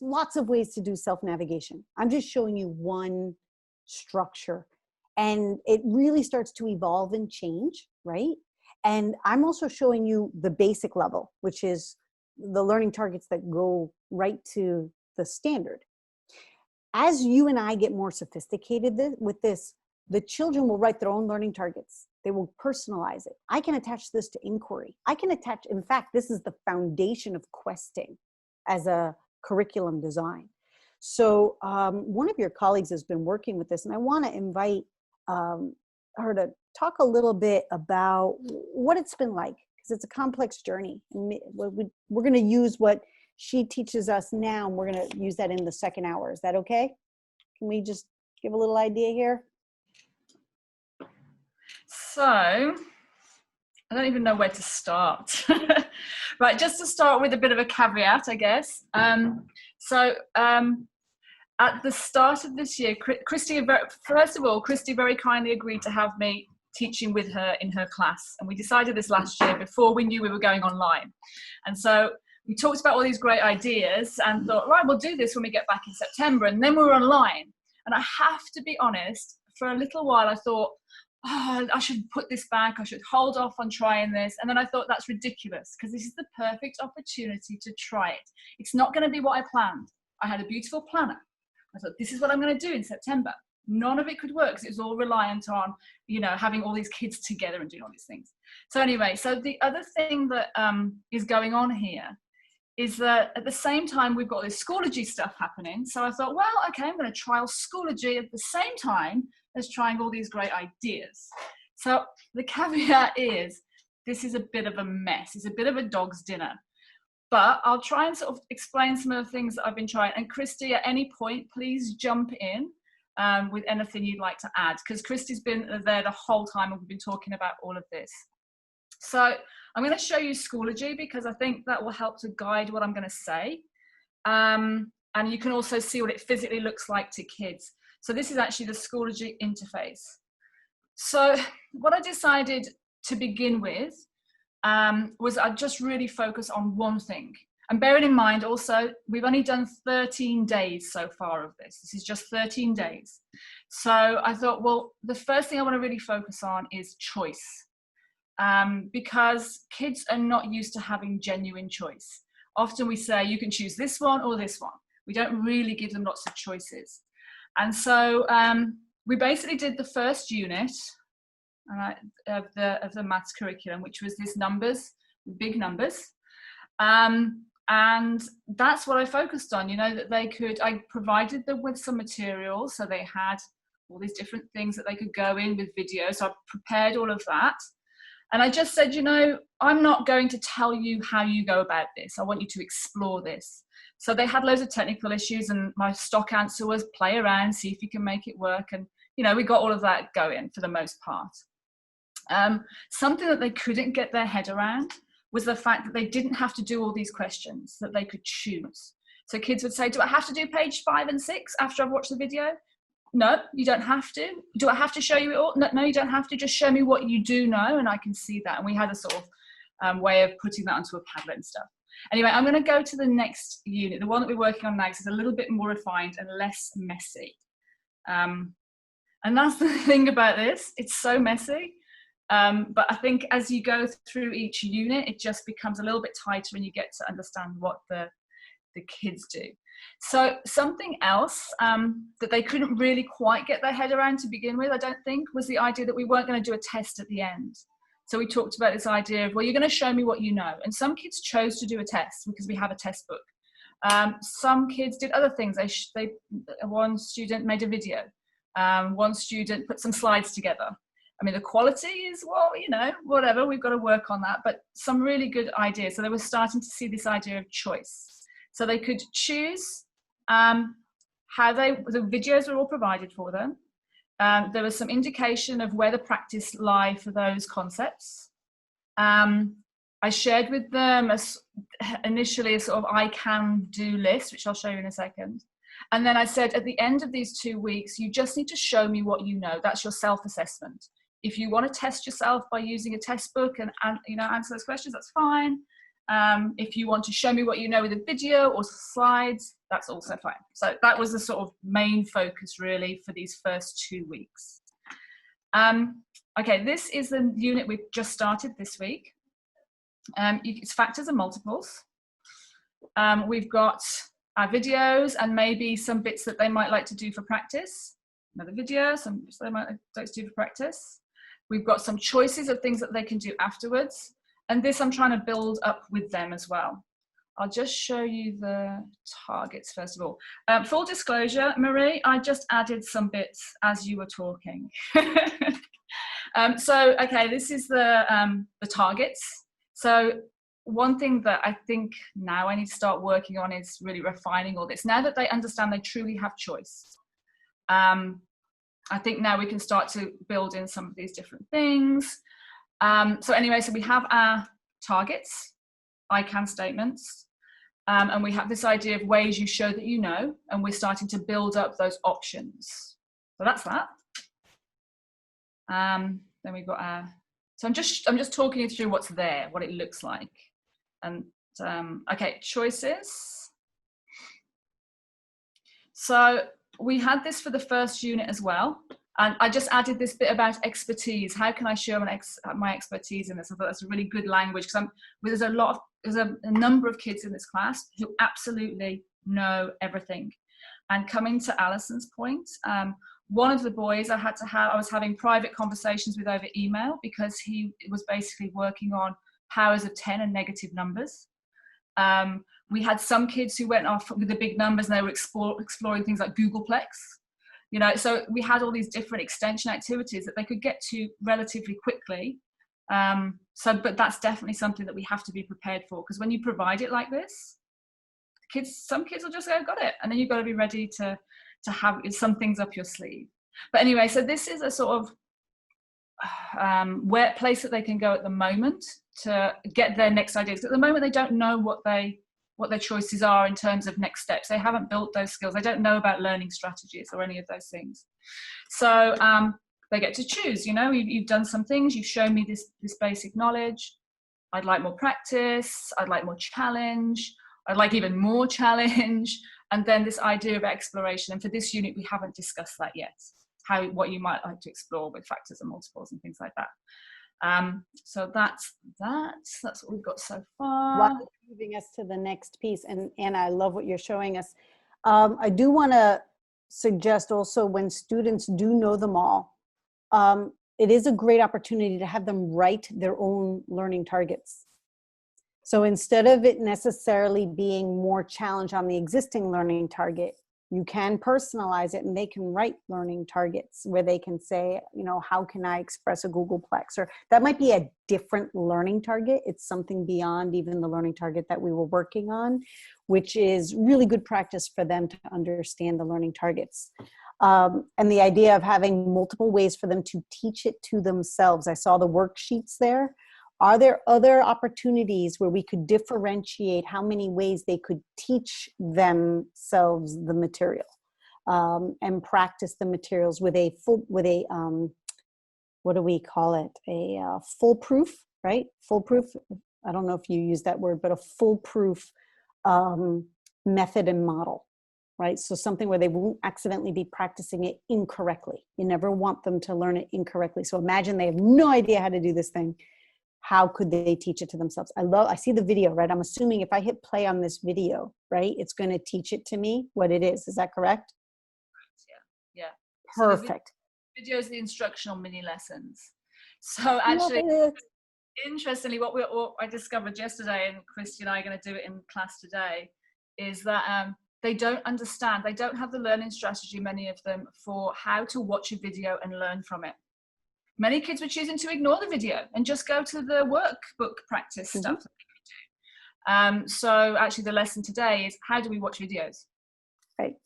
lots of ways to do self-navigation. I'm just showing you one structure, and it really starts to evolve and change, right? And I'm also showing you the basic level, which is the learning targets that go right to the standard. As you and I get more sophisticated with this, the children will write their own learning targets. They will personalize it. I can attach this to inquiry. I can attach, in fact, this is the foundation of questing as a curriculum design. So one of your colleagues has been working with this, and I want to invite her to talk a little bit about what it's been like, because it's a complex journey. And we're going to use what she teaches us now, and we're going to use that in the second hour. Is that okay? Can we just give a little idea here? So, I don't even know where to start. Right, just to start with a bit of a caveat, I guess. At the start of this year, Christy very kindly agreed to have me teaching with her in her class. And we decided this last year before we knew we were going online. And so we talked about all these great ideas and thought, right, we'll do this when we get back in September. And then we were online. And I have to be honest, for a little while I thought, oh, I should put this back. I should hold off on trying this. And then I thought, that's ridiculous, because this is the perfect opportunity to try it. It's not going to be what I planned. I had a beautiful planner. I thought, this is what I'm going to do in September. None of it could work because it was all reliant on, having all these kids together and doing all these things. So anyway, so the other thing that is going on here is that at the same time, we've got this Schoology stuff happening. So I thought, well, okay, I'm going to trial Schoology at the same time as trying all these great ideas. So the caveat is, this is a bit of a mess. It's a bit of a dog's dinner. But I'll try and sort of explain some of the things that I've been trying. And Christy, at any point, please jump in with anything you'd like to add, because Christy's been there the whole time and we've been talking about all of this. So I'm going to show you Schoology because I think that will help to guide what I'm going to say. And you can also see what it physically looks like to kids. So this is actually the Schoology interface. So what I decided to begin with was I'd just really focus on one thing. And bearing in mind also, we've only done 13 days so far of this. This is just 13 days. So I thought, well, the first thing I want to really focus on is choice. Because kids are not used to having genuine choice. Often we say, you can choose this one or this one. We don't really give them lots of choices. And so we basically did the first unit of the maths curriculum, which was this numbers, big numbers. And that's what I focused on, that I provided them with some materials. So they had all these different things that they could go in with video. So I prepared all of that. And I just said, I'm not going to tell you how you go about this. I want you to explore this. So they had loads of technical issues, and my stock answer was play around, see if you can make it work. And, we got all of that going for the most part. Something that they couldn't get their head around was the fact that they didn't have to do all these questions, that they could choose. So kids would say, do I have to do page 5 and 6 after I've watched the video? No, you don't have to. Do I have to show you it all? No, you don't have to. Just show me what you do know, and I can see that. And we had a sort of way of putting that onto a Padlet and stuff. Anyway, I'm going to go to the next unit, the one that we're working on now, because it's a little bit more refined and less messy. And that's the thing about this. It's so messy. But I think as you go through each unit, it just becomes a little bit tighter and you get to understand what the kids do. So something else that they couldn't really quite get their head around to begin with, I don't think, was the idea that we weren't going to do a test at the end. So we talked about this idea of, well, you're going to show me what you know. And some kids chose to do a test because we have a test book. Some kids did other things. One student made a video. One student put some slides together. I mean, the quality is, well, whatever, we've got to work on that, but some really good ideas. So they were starting to see this idea of choice. So they could choose the videos were all provided for them. There was some indication of where the practice lie for those concepts. I shared with them initially a sort of I can do list, which I'll show you in a second. And then I said, at the end of these 2 weeks, you just need to show me what you know. That's your self-assessment. If you want to test yourself by using a test book and answer those questions, that's fine. If you want to show me what you know with a video or slides, that's also fine. So that was the sort of main focus really for these first 2 weeks. Okay, this is the unit we've just started this week. It's factors and multiples. We've got our videos and maybe some bits that they might like to do for practice. Another video, some bits they might like to do for practice. We've got some choices of things that they can do afterwards. And this I'm trying to build up with them as well. I'll just show you the targets first of all. Full disclosure, Marie, I just added some bits as you were talking. Okay, this is the targets. So one thing that I think now I need to start working on is really refining all this. Now that they understand they truly have choice, I think now we can start to build in some of these different things. So anyway, so we have our targets, I can statements, and we have this idea of ways you show that you know, and we're starting to build up those options. So that's that. Then we've got our, so I'm just talking you through what's there, what it looks like. And okay, choices. So we had this for the first unit as well. And I just added this bit about expertise. How can I show my expertise in this? I thought that's a really good language because there's a number of kids in this class who absolutely know everything. And coming to Alison's point, one of the boys I was having private conversations with over email because he was basically working on powers of 10 and negative numbers. We had some kids who went off with the big numbers and they were exploring things like Googleplex. You know, so we had all these different extension activities that they could get to relatively quickly. But that's definitely something that we have to be prepared for, because when you provide it like this, some kids will just go, got it. And then you've got to be ready to have some things up your sleeve. But anyway, so this is a sort of place that they can go at the moment to get their next ideas. At the moment, they don't know what their choices are in terms of next steps. They haven't built those skills. They don't know about learning strategies or any of those things. So they get to choose, you know, you've done some things, you've shown me this basic knowledge. I'd like more practice. I'd like more challenge. I'd like even more challenge. And then this idea of exploration. And for this unit, we haven't discussed that yet. What you might like to explore with factors and multiples and things like that. So that's what we've got so far. While moving us to the next piece, and Anna, I love what you're showing us. I do want to suggest also, when students do know them all, it is a great opportunity to have them write their own learning targets. So instead of it necessarily being more challenge on the existing learning target, you can personalize it and they can write learning targets where they can say, you know, how can I express a Googleplex? Or that might be a different learning target. It's something beyond even the learning target that we were working on, which is really good practice for them to understand the learning targets. And the idea of having multiple ways for them to teach it to themselves. I saw the worksheets there. Are there other opportunities where we could differentiate how many ways they could teach themselves the material and practice the materials with a what do we call it? A foolproof, right? Foolproof. I don't know if you use that word, but a foolproof method and model, right? So something where they won't accidentally be practicing it incorrectly. You never want them to learn it incorrectly. So imagine they have no idea how to do this thing. How could they teach it to themselves? I see the video, right? I'm assuming if I hit play on this video, right, it's going to teach it to me what it is. Is that correct? Yeah. Perfect. So the videos, the instructional mini lessons. So actually, interestingly, what I discovered yesterday, and Christy and I are going to do it in class today, is that they don't understand. They don't have the learning strategy, many of them, for how to watch a video and learn from it. Many kids were choosing to ignore the video and just go to the workbook practice stuff that they could do. So actually the lesson today is, how do we watch videos? Right.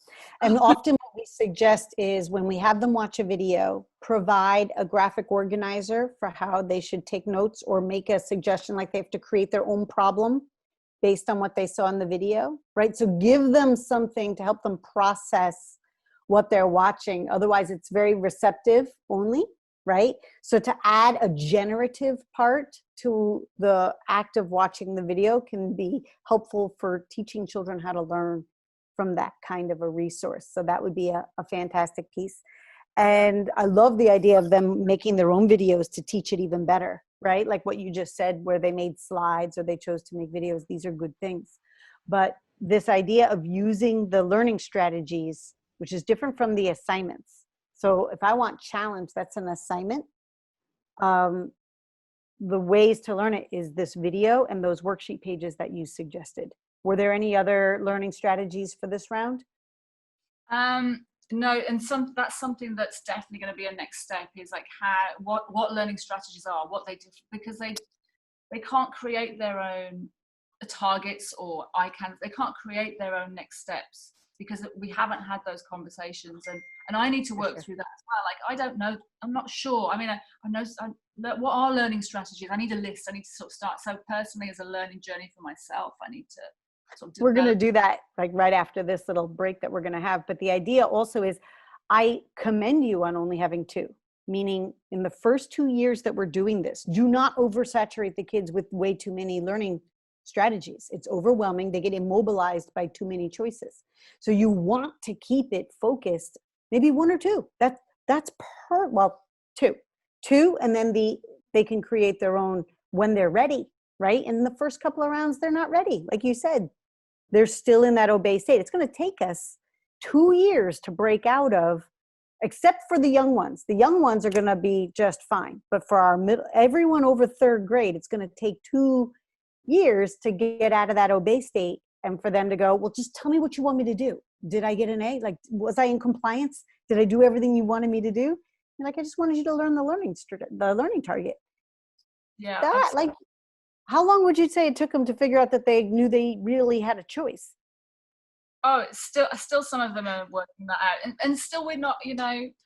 And often what we suggest is, when we have them watch a video, provide a graphic organizer for how they should take notes, or make a suggestion like they have to create their own problem based on what they saw in the video, right? So give them something to help them process what they're watching. Otherwise it's very receptive only. Right? So to add a generative part to the act of watching the video can be helpful for teaching children how to learn from that kind of a resource. So that would be a fantastic piece. And I love the idea of them making their own videos to teach it even better, right? Like what you just said, where they made slides or they chose to make videos. These are good things. But this idea of using the learning strategies, which is different from the assignments. So if I want challenge, that's an assignment. The ways to learn it is this video and those worksheet pages that you suggested. Were there any other learning strategies for this round? No, and that's something that's definitely going to be a next step, is like what learning strategies are, what they do, because they can't create their own targets or they can't create their own next steps, because we haven't had those conversations, and I need to work through that as well. Like, I don't know, I'm not sure. I mean, I know what are learning strategies. I need a list. I need to sort of start. So personally, as a learning journey for myself, I need to sort of We're going to do that like right after this little break that we're going to have. But the idea also is, I commend you on only having 2, meaning in the first 2 years that we're doing this, do not oversaturate the kids with way too many learning strategies. It's overwhelming. They get immobilized by too many choices. So you want to keep it focused, maybe 1 or 2. That's well, 2, and then they can create their own when they're ready, right? In the first couple of rounds, they're not ready. Like you said, they're still in that obey state. It's going to take us 2 years to break out of, except for the young ones. The young ones are going to be just fine. But for everyone over 3rd grade, it's going to take 2 years to get out of that obey state, and for them to go, well, just tell me what you want me to do. Did I get an A? Like, was I in compliance? Did I do everything you wanted me to do? And like, I just wanted you to learn the learning target. Yeah. That, like, how long would you say it took them to figure out that they knew they really had a choice? Oh, it's still some of them are working that out, and still we're not,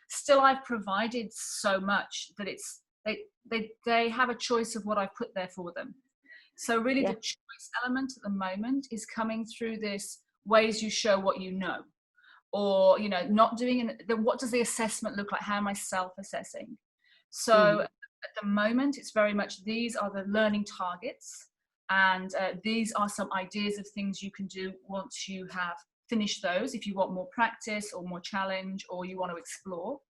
still I've provided so much that it's they have a choice of what I've put there for them. So really, Yeah. the choice element at the moment is coming through this ways you show what you know, or not doing what does the assessment look like? How am I self-assessing? So at the moment, it's very much these are the learning targets, and these are some ideas of things you can do once you have finished those, if you want more practice or more challenge, or you want to explore.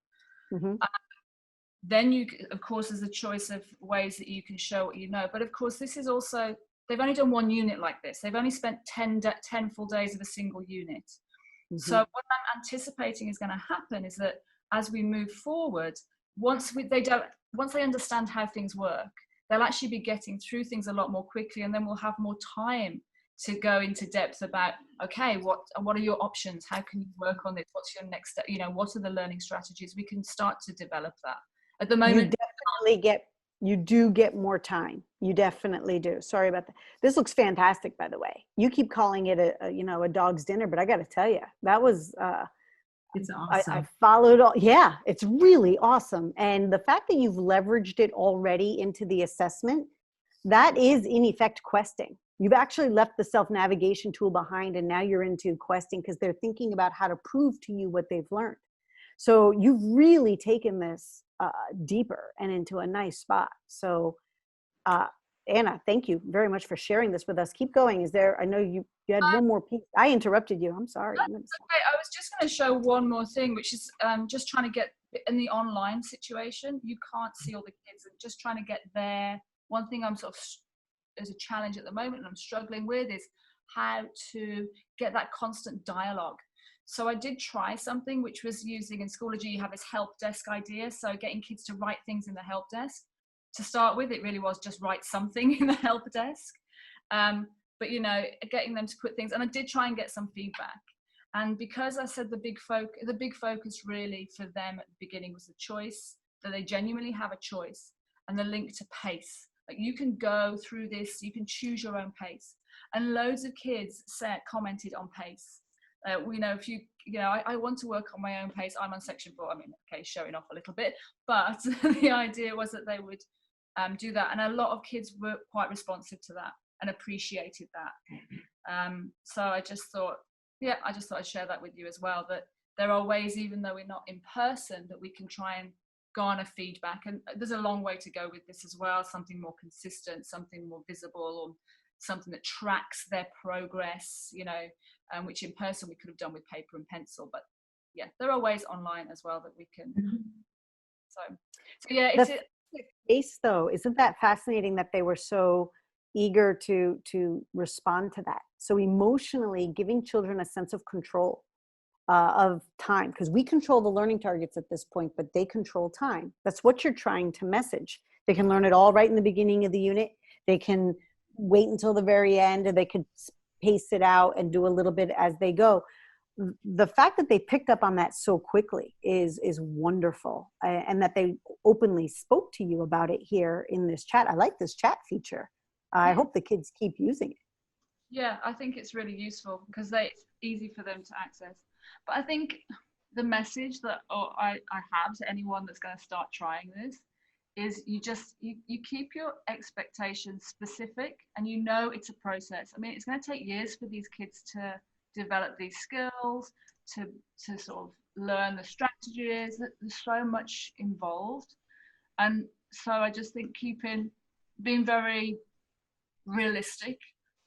Then you, of course, there's a choice of ways that you can show what you know. But of course, this is also, they've only done 1 unit like this. They've only spent 10 full days of a single unit. So what I'm anticipating is going to happen is that as we move forward, once they understand how things work, they'll actually be getting through things a lot more quickly, and then we'll have more time to go into depth about, okay, what are your options? How can you work on this? What's your next step? What are the learning strategies? We can start to develop that. At the moment, you do get more time. You definitely do. Sorry about that. This looks fantastic, by the way. You keep calling it a dog's dinner, but I got to tell you, that was it's awesome. I followed all. Yeah, it's really awesome. And the fact that you've leveraged it already into the assessment, that is in effect questing. You've actually left the self-navigation tool behind, and now you're into questing because they're thinking about how to prove to you what they've learned. So you've really taken this deeper and into a nice spot. So Anna, thank you very much for sharing this with us. Keep going. I know you had one more piece. I interrupted you. I'm sorry. Okay. I was just going to show one more thing, which is just trying to get in the online situation. You can't see all the kids, and just trying to get there. One thing I'm sort of as a challenge at the moment, and I'm struggling with, is how to get that constant dialogue. So I did try something which was using, in Schoology you have this help desk idea, so getting kids to write things in the help desk. To start with, it really was just write something in the help desk, but getting them to put things, and I did try and get some feedback. And because I said the big focus really for them at the beginning was the choice, that they genuinely have a choice, and the link to pace. Like, you can go through this, you can choose your own pace, and loads of kids commented on pace. If I want to work on my own pace. I'm on section 4. I mean, okay, showing off a little bit, but the idea was that they would do that, and a lot of kids were quite responsive to that and appreciated that. So I just thought I'd share that with you as well, that there are ways, even though we're not in person, that we can try and garner feedback. And there's a long way to go with this as well, something more consistent, something more visible, or something that tracks their progress, you know, which in person we could have done with paper and pencil. But yeah, there are ways online as well that we can. So yeah, it's the face though, isn't that fascinating that they were so eager to respond to that? So emotionally giving children a sense of control of time, because we control the learning targets at this point, but they control time. That's what you're trying to message. They can learn it all right in the beginning of the unit. They can wait until the very end, or they could pace it out and do a little bit as they go. The fact that they picked up on that so quickly is wonderful, and that they openly spoke to you about it here in this chat. I like this chat feature. I hope the kids keep using it. Yeah, I think it's really useful because it's easy for them to access. But I think the message that I have to anyone that's going to start trying this is you keep your expectations specific, and you know it's a process. I mean, it's going to take years for these kids to develop these skills, to sort of learn the strategies. There's so much involved. And so I just think being very realistic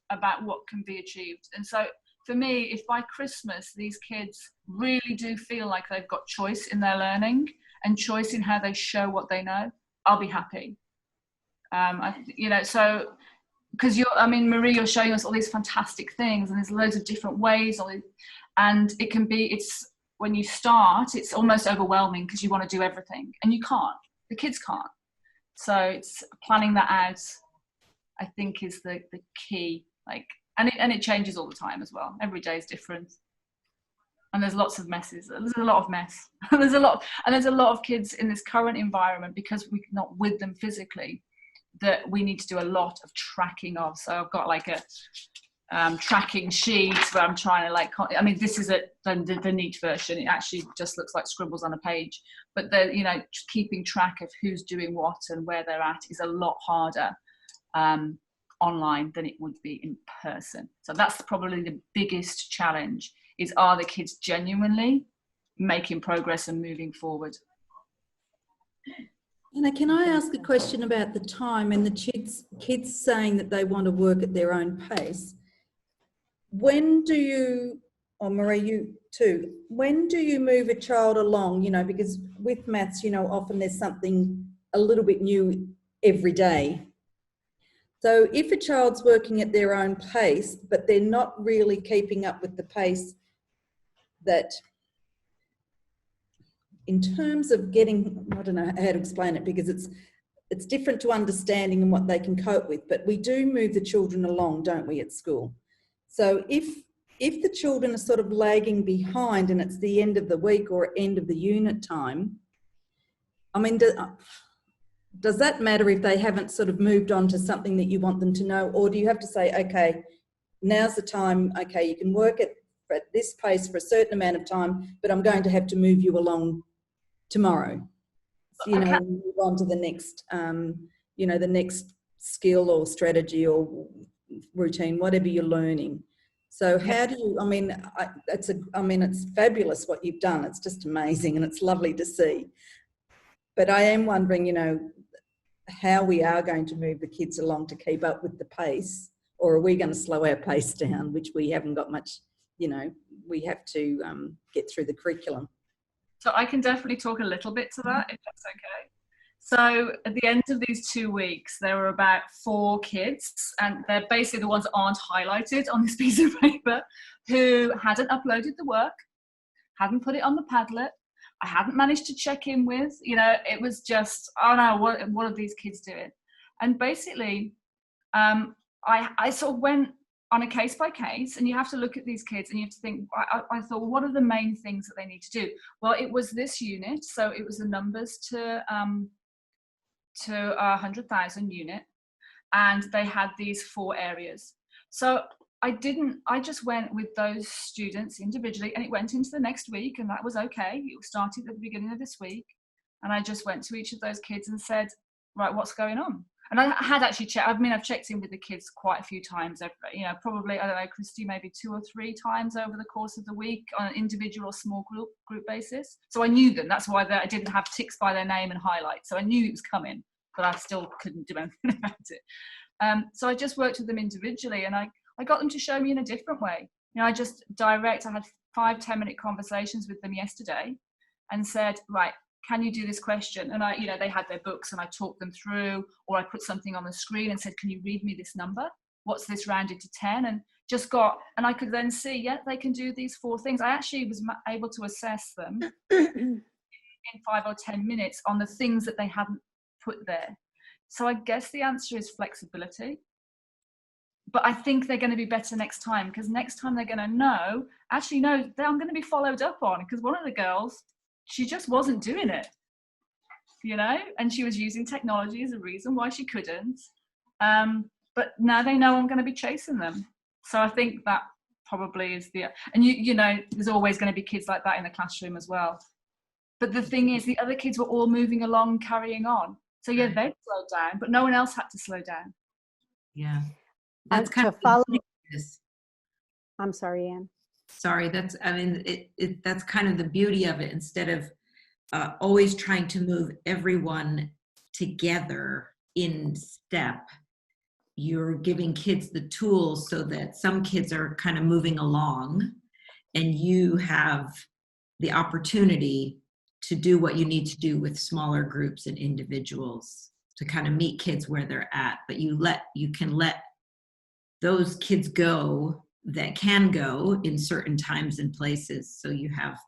about what can be achieved. And so for me, if by Christmas these kids really do feel like they've got choice in their learning and choice in how they show what they know, I'll be happy. So because Marie, you're showing us all these fantastic things, and there's loads of different ways, and when you start, it's almost overwhelming because you want to do everything, and you can't. The kids can't. So it's planning that out, I think, is the key. And it changes all the time as well. Every day is different, and there's lots of messes. There's a lot of mess. there's a lot of kids in this current environment, because we're not with them physically, that we need to do a lot of tracking of. So I've got like a tracking sheet where I'm trying to this is the neat version. It actually just looks like scribbles on a page, but keeping track of who's doing what and where they're at is a lot harder online than it would be in person. So that's probably the biggest challenge, is are the kids genuinely making progress and moving forward? Anna, can I ask a question about the time and the kids saying that they want to work at their own pace? When do you, or Marie, you too, when do you move a child along? Because with maths, often there's something a little bit new every day. So if a child's working at their own pace, but they're not really keeping up with the pace that, in terms of getting, I don't know how to explain it, because it's different to understanding and what they can cope with, but we do move the children along, don't we, at school? So if the children are sort of lagging behind and it's the end of the week or end of the unit time, I mean, does that matter if they haven't sort of moved on to something that you want them to know? Or do you have to say, okay, now's the time, okay, you can work at this pace for a certain amount of time, but I'm going to have to move you along tomorrow. So, move on to the next, the next skill or strategy or routine, whatever you're learning. So how do you, it's fabulous what you've done. It's just amazing, and it's lovely to see. But I am wondering, how we are going to move the kids along to keep up with the pace, or are we going to slow our pace down, which we haven't got much, we have to get through the curriculum. So I can definitely talk a little bit to that, if that's okay. So at the end of these 2 weeks, there were about 4 kids, and they're basically the ones that aren't highlighted on this piece of paper, who hadn't uploaded the work, hadn't put it on the Padlet. I hadn't managed to check in with, it was just, oh no, what are these kids doing? And basically, I sort of went on a case by case, and you have to look at these kids and you have to think, I thought, well, what are the main things that they need to do? Well, it was this unit. So it was the numbers to 100,000 unit, and they had these 4 areas. So I just went with those students individually, and it went into the next week, and that was okay. It started at the beginning of this week, and I just went to each of those kids and said, right, what's going on? And I had actually checked, I've checked in with the kids quite a few times, probably, I don't know, Christy, maybe 2 or 3 times over the course of the week on an individual or small group basis. So I knew them. That's why I didn't have ticks by their name and highlights. So I knew it was coming, but I still couldn't do anything about it. So I just worked with them individually, and I got them to show me in a different way. I had 5-10 minute conversations with them yesterday and said, right, can you do this question? And they had their books and I talked them through, or I put something on the screen and said, can you read me this number? What's this rounded to 10? And and I could then see, they can do these 4 things. I actually was able to assess them in 5 or 10 minutes on the things that they hadn't put there. So I guess the answer is flexibility. But I think they're going to be better next time, because next time they're going to know, actually, no, I'm going to be followed up on, because one of the girls, she just wasn't doing it, and she was using technology as a reason why she couldn't. But now they know I'm going to be chasing them. So I think that probably is and there's always going to be kids like that in the classroom as well. But the thing is, the other kids were all moving along, carrying on. So they'd slowed down, but no one else had to slow down. Yeah. That's kind of I'm sorry, Anne. Sorry, that's kind of the beauty of it. Instead of always trying to move everyone together in step, you're giving kids the tools so that some kids are kind of moving along and you have the opportunity to do what you need to do with smaller groups and individuals to kind of meet kids where they're at. But you can let those kids go that can go in certain times and places. So you have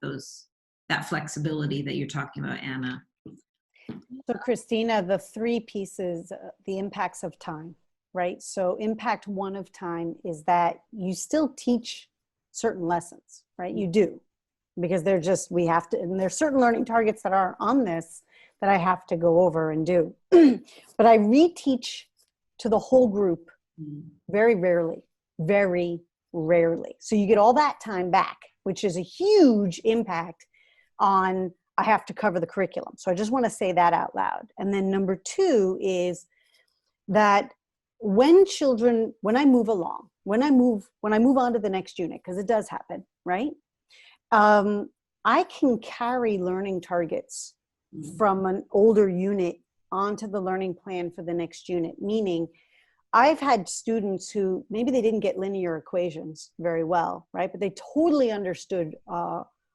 that flexibility that you're talking about, Anna. So Christina, the 3 pieces, the impacts of time, right? So impact 1 of time is that you still teach certain lessons, right? You do, because we have to, and there's certain learning targets that are on this that I have to go over and do. But I reteach to the whole group very rarely. So you get all that time back, which is a huge impact on, I have to cover the curriculum. So I just want to say that out loud. And then number 2 is that when I move along, when I move on to the next unit, because it does happen, right? I can carry learning targets from an older unit onto the learning plan for the next unit, meaning I've had students who maybe they didn't get linear equations very well, right? But they totally understood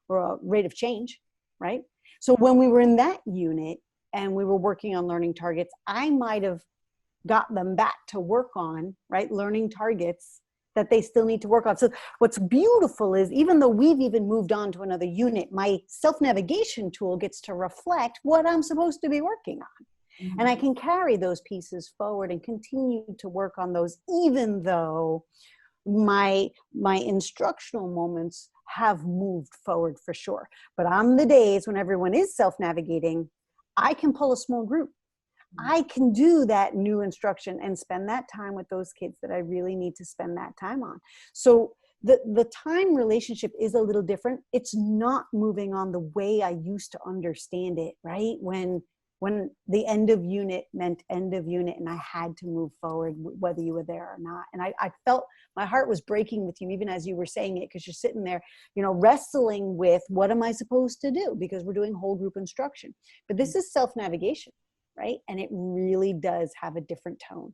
rate of change, right? So when we were in that unit and we were working on learning targets, I might have got them back to work on, right, learning targets that they still need to work on. So what's beautiful is, even though we've even moved on to another unit, my self-navigation tool gets to reflect what I'm supposed to be working on. And I can carry those pieces forward and continue to work on those, even though my instructional moments have moved forward for sure. But on the days when everyone is self-navigating, I can pull a small group. I can do that new instruction and spend that time with those kids that I really need to spend that time on. So the time relationship is a little different. It's not moving on the way I used to understand it, right? When the end of unit meant end of unit and I had to move forward whether you were there or not. And I felt my heart was breaking with you even as you were saying it, because you're sitting there, wrestling with what am I supposed to do, because we're doing whole group instruction. But this is self-navigation, right? And it really does have a different tone.